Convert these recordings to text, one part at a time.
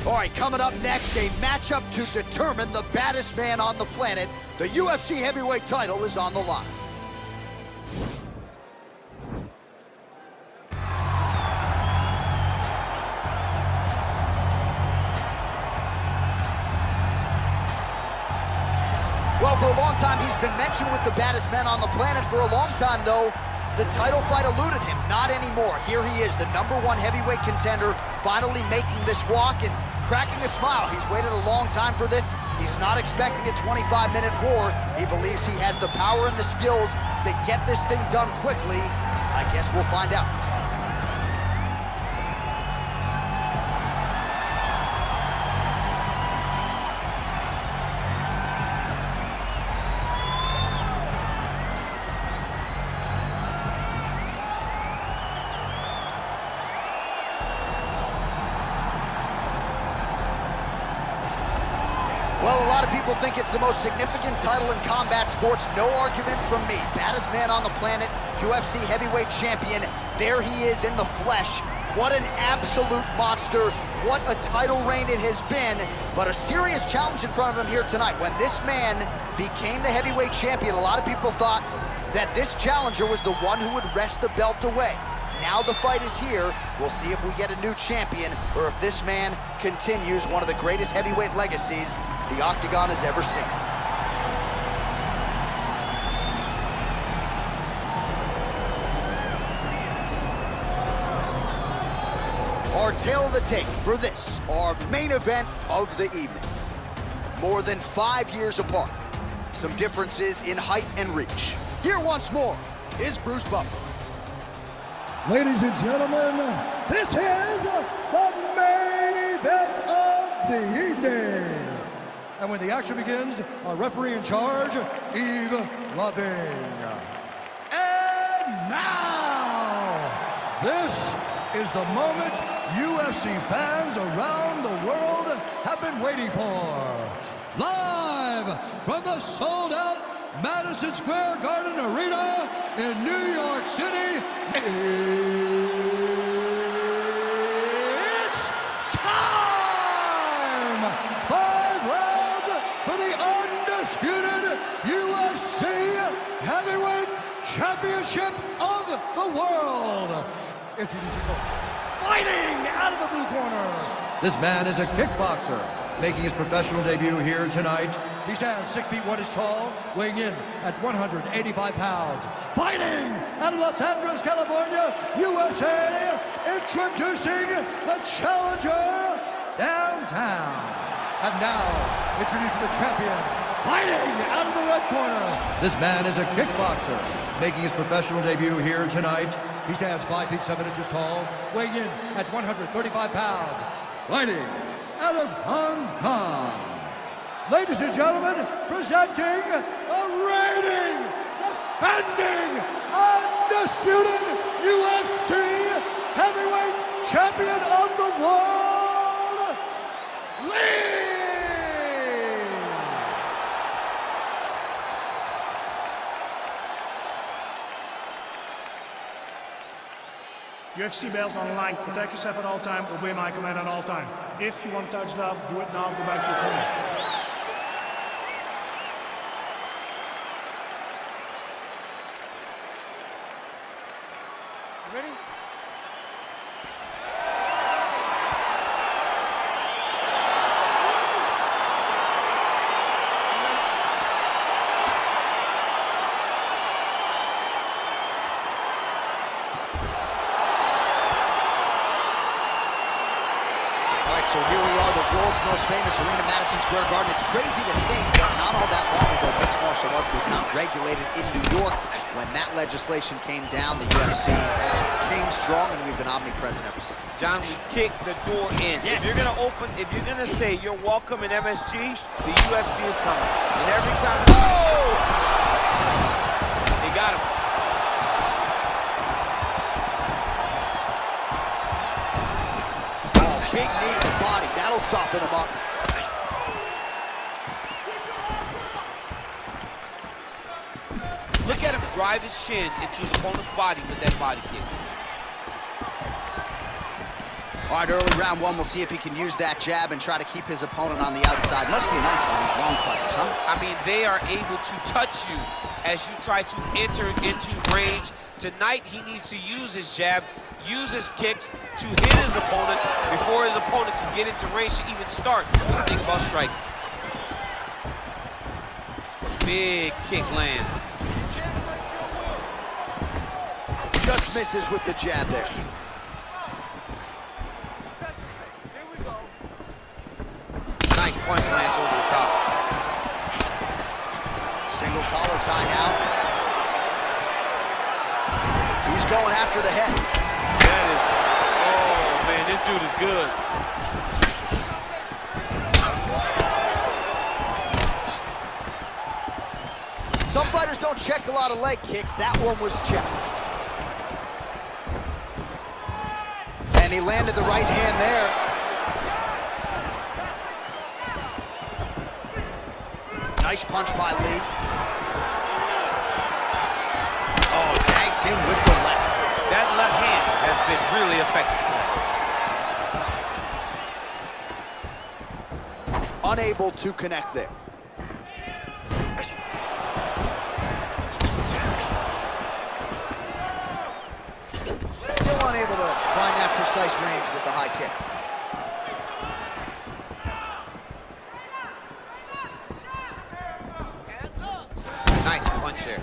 All right, coming up next, a matchup to determine the baddest man on the planet. The UFC heavyweight title is on the line. Well, for a long time, he's been mentioned with the baddest men on the planet. For a long time, though, the title fight eluded him. Not anymore. Here he is, the #1 heavyweight contender, finally making this walk and cracking a smile. He's waited a long time for this. He's not expecting a 25-minute war. He believes he has the power and the skills to get this thing done quickly. I guess we'll find out. Well, a lot of people think it's the most significant title in combat sports. No argument from me. Baddest man on the planet, UFC heavyweight champion. There he is in the flesh. What an absolute monster. What a title reign it has been. But a serious challenge in front of him here tonight. When this man became the heavyweight champion, a lot of people thought that this challenger was the one who would wrest the belt away. Now the fight is here. We'll see if we get a new champion or if this man continues one of the greatest heavyweight legacies the Octagon has ever seen. Our tale of the tape for this, our main event of the evening. More than 5 years apart. Some differences in height and reach. Here once more is Bruce Buffer. Ladies and gentlemen, this is the main event of the evening. And when the action begins, our referee in charge, Yves Loving. And now, this is the moment UFC fans around the world have been waiting for. Live from the sold-out Madison Square Garden Arena in New York City, it's time! 5 rounds for the undisputed UFC Heavyweight Championship of the world. Introducing first, fighting out of the blue corner. This man is a kickboxer, making his professional debut here tonight. He stands 6 feet 1 inches tall, weighing in at 185 pounds. Fighting out of Los Angeles, California, USA, introducing the challenger downtown. And now, introducing the champion, fighting out of the red corner. This man is a kickboxer, making his professional debut here tonight. He stands 5 feet 7 inches tall, weighing in at 135 pounds. Fighting out of Hong Kong. Ladies and gentlemen, presenting the reigning, defending, undisputed UFC heavyweight champion of the world, Lee! UFC belt on the line. Protect yourself at all time. Obey my command at all time. If you want to touch love, do it now. Go back to your corner. Ready? So here we are, the world's most famous arena, Madison Square Garden. It's crazy to think that not all that long ago, mixed martial arts was not regulated in New York. When that legislation came down, the UFC came strong, and we've been omnipresent ever since. John, we kick the door in. Yes. If you're gonna say you're welcome in MSG, the UFC is coming. And every time they got him. Big knee to the body. That'll soften him up. Look at him drive his shin into his opponent's body with that body kick. All right, early round one, we'll see if he can use that jab and try to keep his opponent on the outside. Must be nice for these long fighters, huh? I mean, they are able to touch you as you try to enter into range. Tonight, he needs to use his jab, use his kicks to hit his opponent before his opponent can get into range to even start. Think about striking. Big kick lands. Just misses with the jab there. Nice punch lands over the top. Single collar tie now. He's going after the head. That is, oh man, this dude is good. Some fighters don't check a lot of leg kicks. That one was checked. And he landed the right hand there. Nice punch by Lee. Oh, tags him with the left. That left hand has been really effective. Unable to connect there. Still unable to find that precise range with the high kick. Nice punch there.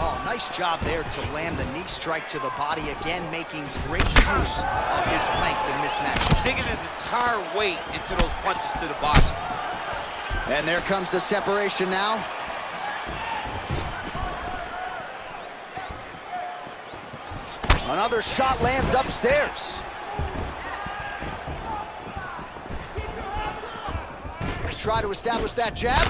Oh, nice job there to land the knee strike to the body again, making great use of his length in this match. Digging his entire weight into those punches to the body. And there comes the separation now. Another shot lands upstairs. Try to establish that jab.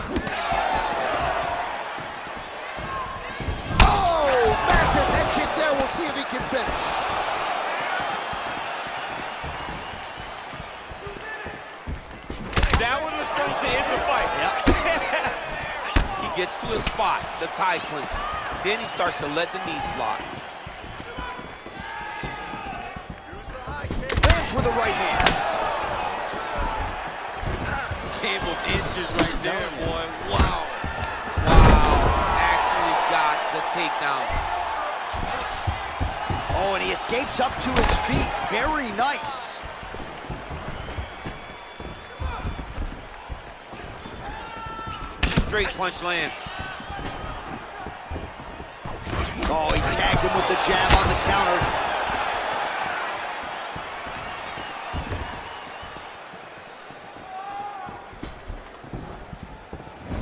Oh, massive head kick there. We'll see if he can finish. That one was going to end the fight. Yep. He gets to a spot, the tie clinch. Then he starts to let the knees fly. Lands with the right hand. Game of inches right there, boy. Wow. Wow. Actually got the takedown. Oh, and he escapes up to his feet. Very nice. Straight punch lands. Oh, he tagged him with the jab on the counter.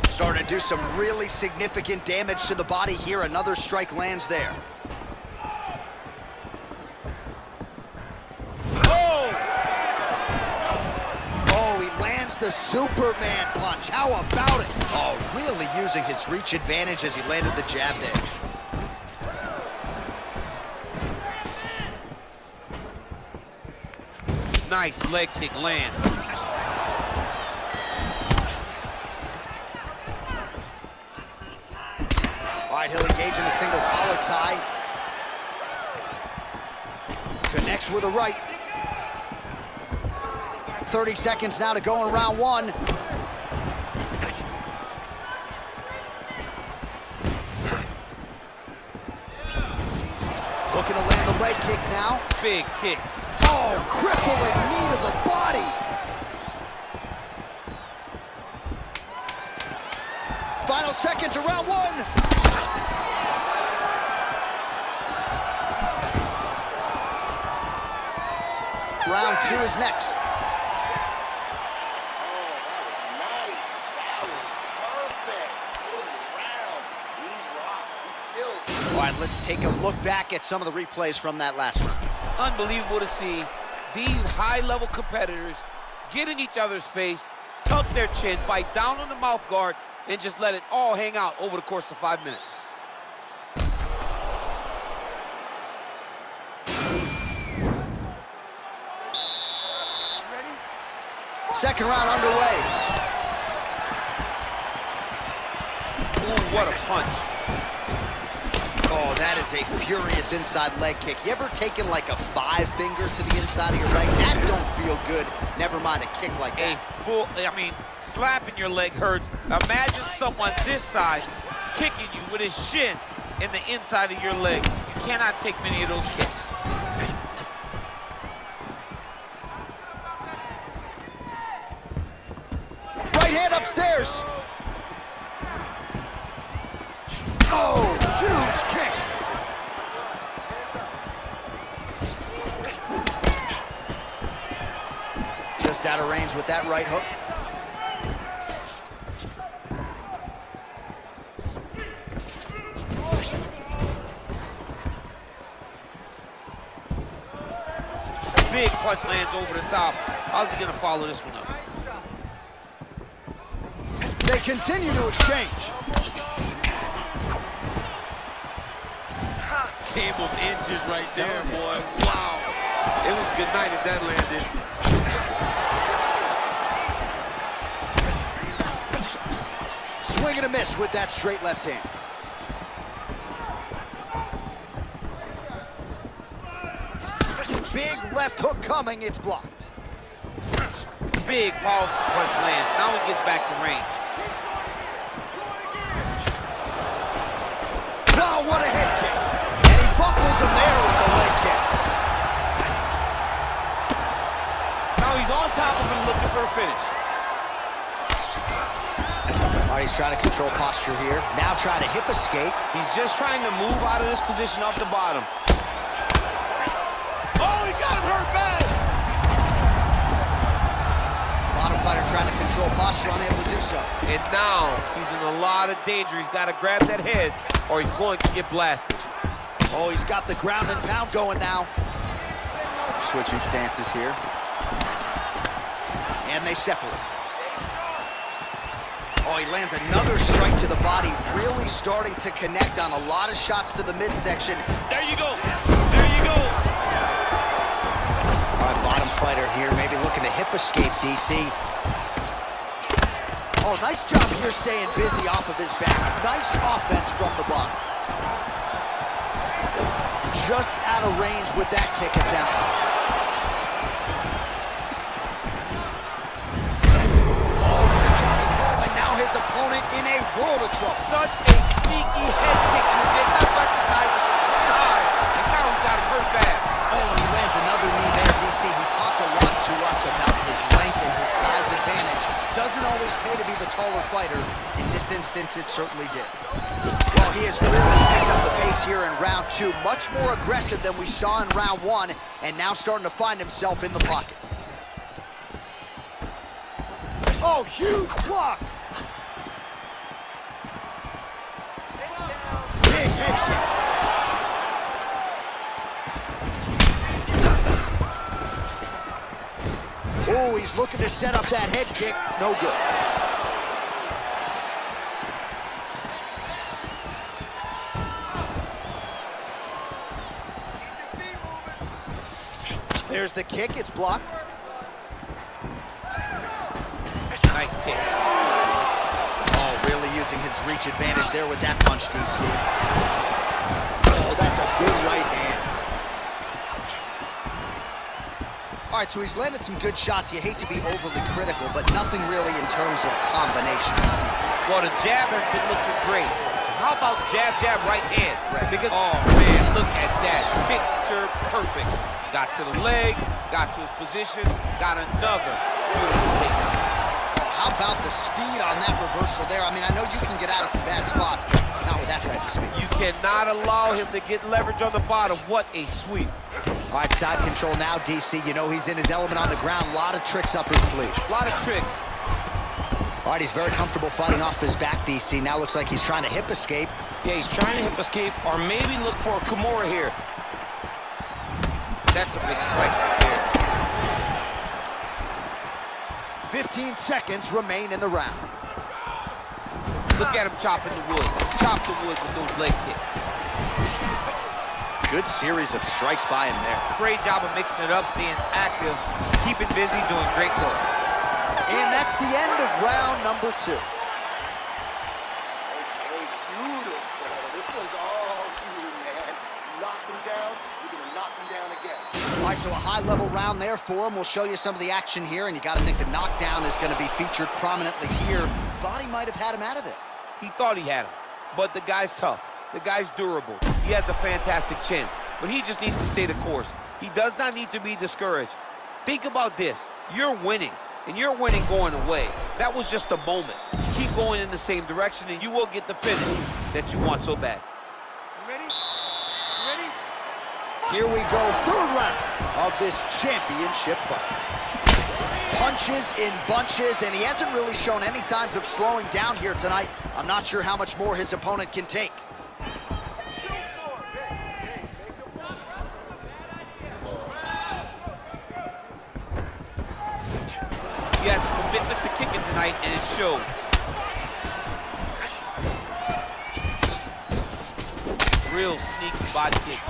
Starting to do some really significant damage to the body here. Another strike lands there. Oh, he lands the Superman punch. How about it? Oh, really using his reach advantage as he landed the jab there. Nice leg kick land. All right, he'll engage in a single collar tie. Connects with a right. 30 seconds now to go in round one. Looking to land the leg kick now. Big kick. Oh, crippling knee to the body. Final seconds of round one. Round two is next. All right, let's take a look back at some of the replays from that last round. Unbelievable to see these high-level competitors get in each other's face, tuck their chin, bite down on the mouth guard, and just let it all hang out over the course of 5 minutes. Second round underway. Ooh, what a punch. Oh, that is is a furious inside leg kick. You ever taken like a 5-finger to the inside of your leg? That don't feel good. Never mind a kick like that. Slapping your leg hurts. Imagine someone this size kicking you with his shin in the inside of your leg. You cannot take many of those kicks. Right hand upstairs. Oh, huge kick. Just out of range with that right hook. Big punch lands over the top. How's he gonna follow this one up? They continue to exchange. Game of inches right there, boy. Wow. It was good night if that landed. Swing and a miss with that straight left hand. Big left hook coming, it's blocked. Big powerful punch lands. Now he gets back to range. Wow, what a head kick. And he buckles him there with the leg kick. Now he's on top of him looking for a finish. All right, he's trying to control posture here. Now trying to hip escape. He's just trying to move out of this position off the bottom. Oh, he got him hurt bad. Bottom fighter trying to control posture, unable to do so. And now he's in a lot of danger. He's got to grab that head or he's going to get blasted. Oh, he's got the ground and pound going now. Switching stances here. And they separate. Oh, he lands another strike to the body, really starting to connect on a lot of shots to the midsection. There you go. There you go. All right, bottom fighter here, maybe looking to hip escape, DC. Oh, nice job here staying busy off of his back. Nice offense from the bottom. Just out of range with that kick attempt. His opponent in a world of trouble. Such a sneaky head kick. He did not recognize it. And now he's got him hurt bad. Oh, and he lands another knee there, DC. He talked a lot to us about his length and his size advantage. Doesn't always pay to be the taller fighter. In this instance, it certainly did. Well, he has really picked up the pace here in round 2. Much more aggressive than we saw in round 1, and now starting to find himself in the pocket. Oh, huge block. Big head kick. Oh, he's looking to set up that head kick. No good. There's the kick, it's blocked. Nice kick. Oh, really using his reach advantage there with that punch, DC. Oh, that's a good right hand. All right, so he's landed some good shots. You hate to be overly critical, but nothing really in terms of combinations. Well, the jab has been looking great. How about jab, jab, right hand? Right. Because, oh, man, look at that. Picture perfect. Got to the leg, got to his position, got another beautiful takedown. How about the speed on that reversal there? I mean, I know you can get out of some bad spots, but not with that type of speed. You cannot allow him to get leverage on the bottom. What a sweep. All right, side control now, DC. You know he's in his element on the ground. A lot of tricks up his sleeve. A lot of tricks. All right, he's very comfortable fighting off his back, DC. Now looks like he's trying to hip escape. Yeah, he's trying to hip escape or maybe look for a Kimura here. That's a big strike right there. 15 seconds remain in the round. Look at him chopping the wood. Chop the wood with those leg kicks. Good series of strikes by him there. Great job of mixing it up, staying active, keeping busy, doing great work. And that's the end of round number 2. Okay, beautiful. This one's all you, man. All right, so a high-level round there for him. We'll show you some of the action here, and you got to think the knockdown is going to be featured prominently here. Thought he might have had him out of there. He thought he had him, but the guy's tough. The guy's durable. He has a fantastic chin, but he just needs to stay the course. He does not need to be discouraged. Think about this. You're winning, and you're winning going away. That was just a moment. Keep going in the same direction, and you will get the finish that you want so bad. Here we go, third round of this championship fight. Punches in bunches, and he hasn't really shown any signs of slowing down here tonight. I'm not sure how much more his opponent can take. He has a commitment to kicking tonight, and it shows. Real sneaky body kick.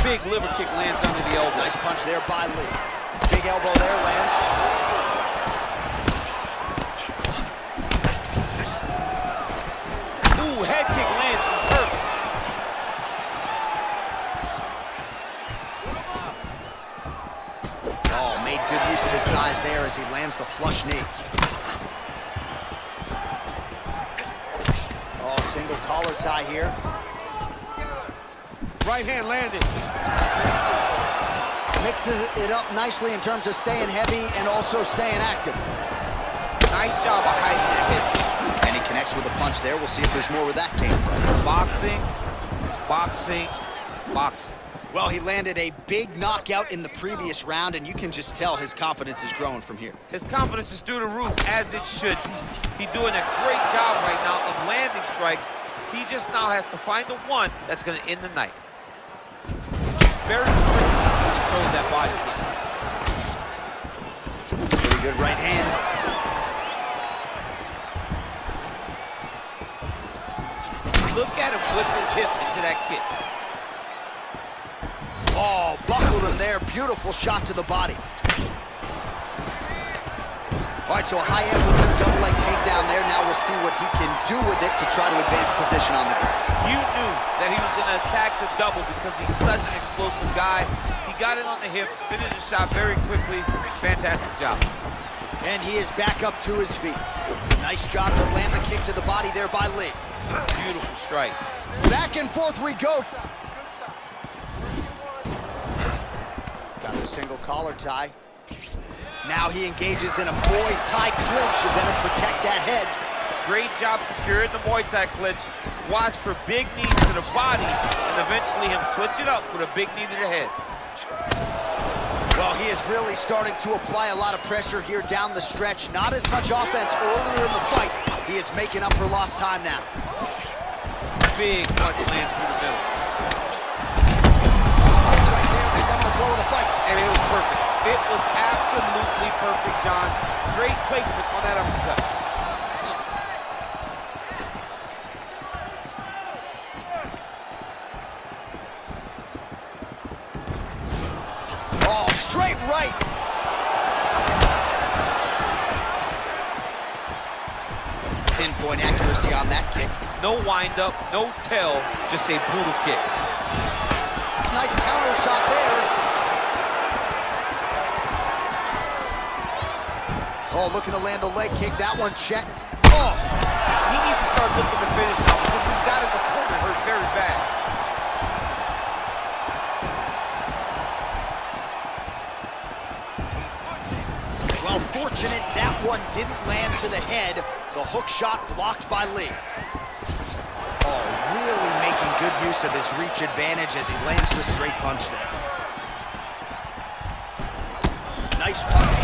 Big liver kick lands under the elbow. Nice punch there by Lee. Big elbow there lands. Ooh, head kick lands. He's hurt. Oh, made good use of his size there as he lands the flush knee. Oh, single collar tie here. Right hand landed. Mixes it up nicely in terms of staying heavy and also staying active. Nice job of hiding that head. And he connects with a punch there. We'll see if there's more where that came from. Boxing, boxing, boxing. Well, he landed a big knockout in the previous round, and you can just tell his confidence is growing from here. His confidence is through the roof, as it should be. He's doing a great job right now of landing strikes. He just now has to find the one that's going to end the night. Very tricky when he throws that body kick. Pretty good right hand. Look at him whip his hip into that kick. Oh, buckled him there. Beautiful shot to the body. All right, so a high amplitude double leg takedown there. Now we'll see what he can do with it to try to advance position on the ground. You knew that he was going to attack the double because he's such an explosive guy. He got it on the hips, finished the shot very quickly. Fantastic job. And he is back up to his feet. Nice job to land the kick to the body there by Lee. Beautiful strike. Back and forth we go. Got the single collar tie. Now he engages in a Muay Thai clinch. You better protect that head. Great job securing the Muay Thai clinch. Watch for big knees to the body and eventually him switch it up with a big knee to the head. Well, he is really starting to apply a lot of pressure here down the stretch. Not as much offense earlier in the fight. He is making up for lost time now. Big punch lands through the middle. That's right there, the seminal blow of the fight. And it was perfect. It was absolutely perfect, John. Great placement on that uppercut. Oh, straight right. Pinpoint accuracy on that kick. No wind up, no tell, just a brutal kick. Nice counter shot there. Oh, looking to land the leg kick. That one checked. Oh! He needs to start looking to finish now because he's got his opponent hurt very bad. Well, fortunate that one didn't land to the head. The hook shot blocked by Lee. Oh, really making good use of his reach advantage as he lands the straight punch there. Nice punch.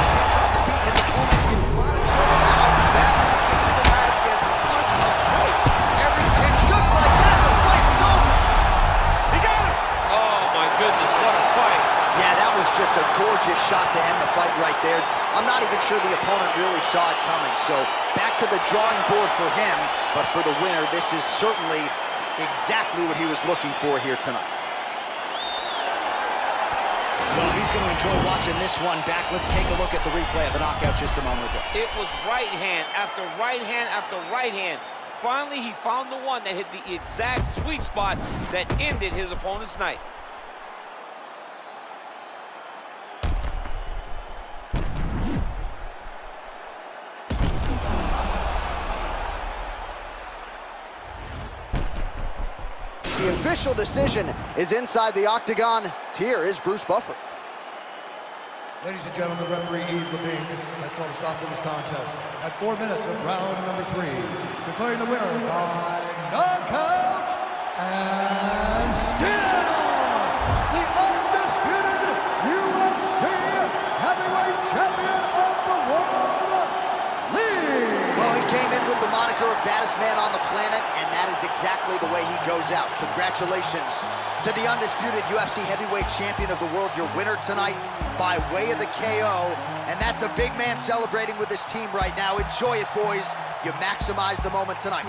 Gets up the feet. His opponent can run and choke him out. That was Velasquez's punches of choice. And just like that, the fight is over. He got him! Oh my goodness, what a fight. Yeah, that was just a gorgeous shot to end the fight right there. I'm not even sure the opponent really saw it coming. So back to the drawing board for him, but for the winner, this is certainly exactly what he was looking for here tonight. Well, he's going to enjoy watching this one back. Let's take a look at the replay of the knockout just a moment ago. It was right hand after right hand after right hand. Finally, he found the one that hit the exact sweet spot that ended his opponent's night. The official decision is inside the octagon. Here is Bruce Buffer. Ladies and gentlemen, referee Yves Levine has called a stop to this contest at 4 minutes of round number 3, declaring the winner by knockout and still the undisputed UFC heavyweight champion of the world, Lee. Well, he came in with the moniker of baddest man on the planet, and that is exactly the way he goes out. Congratulations to the undisputed UFC heavyweight champion of the world, your winner tonight by way of the KO. And that's a big man celebrating with his team right now. Enjoy it, boys. You maximize the moment tonight.